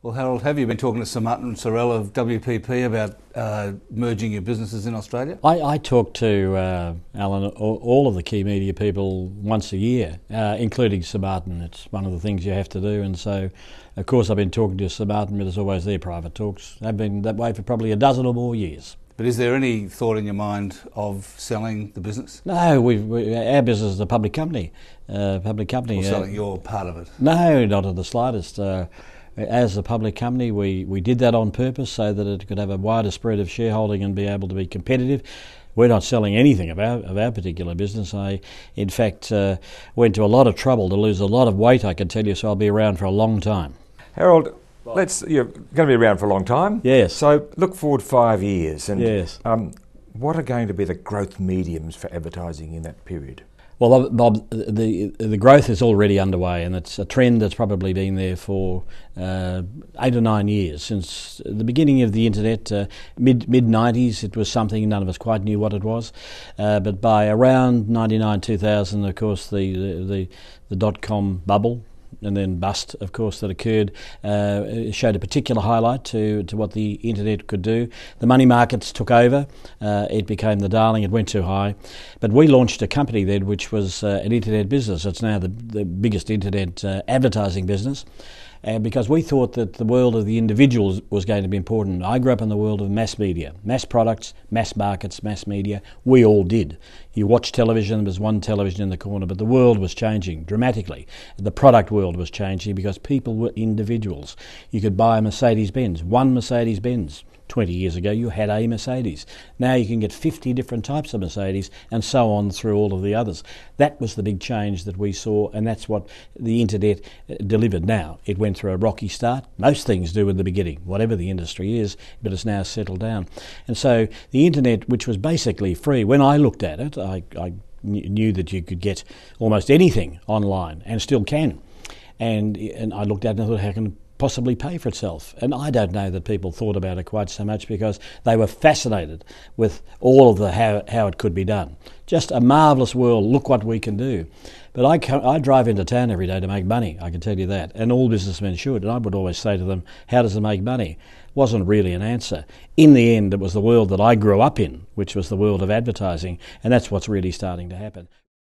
Well, Harold, have you been talking to Sir Martin Sorrell of WPP about merging your businesses in Australia? I talk to Alan, all of the key media people once a year, including Sir Martin. It's one of the things you have to do, and so of course I've been talking to Sir Martin, but it's always their private talks. They've been that way for probably a dozen or more years. But is there any thought in your mind of selling the business? No, our business is a public company. Or selling your part of it? No, not in the slightest. As a public company, we did that on purpose so that it could have a wider spread of shareholding and be able to be competitive. We're not selling anything of our particular business. I, in fact, went to a lot of trouble to lose a lot of weight, I can tell you, so I'll be around for a long time. Harold, you're going to be around for a long time. Yes. So look forward 5 years. And, yes. What are going to be the growth mediums for advertising in that period? Well, Bob, the growth is already underway, and it's a trend that's probably been there for 8 or 9 years. Since the beginning of the internet, mid-90s, it was something none of us quite knew what it was. But by around 99, 2000, of course, the dot-com bubble and then bust, of course, that occurred, showed a particular highlight to what the internet could do. The money markets took over. It became the darling. It went too high. But we launched a company then which was an internet business. It's now the biggest internet advertising business. Because we thought that the world of the individuals was going to be important. I grew up in the world of mass media, mass products, mass markets, mass media. We all did. You watched television, there was one television in the corner, but the world was changing dramatically. The product world was changing because people were individuals. You could buy a Mercedes-Benz, one Mercedes-Benz. 20 years ago, you had a Mercedes. Now you can get 50 different types of Mercedes and so on through all of the others. That was the big change that we saw, and that's what the internet delivered. Now, it went through a rocky start. Most things do in the beginning, whatever the industry is, but it's now settled down. And so the internet, which was basically free, when I looked at it, I knew that you could get almost anything online and still can. And I looked at it and I thought, how can possibly pay for itself? And I don't know that people thought about it quite so much because they were fascinated with all of the how it could be done. Just a marvellous world, look what we can do. But I drive into town every day to make money, I can tell you that, and all businessmen should, and I would always say to them, how does it make money? Wasn't really an answer. In the end, it was the world that I grew up in, which was the world of advertising, and that's what's really starting to happen.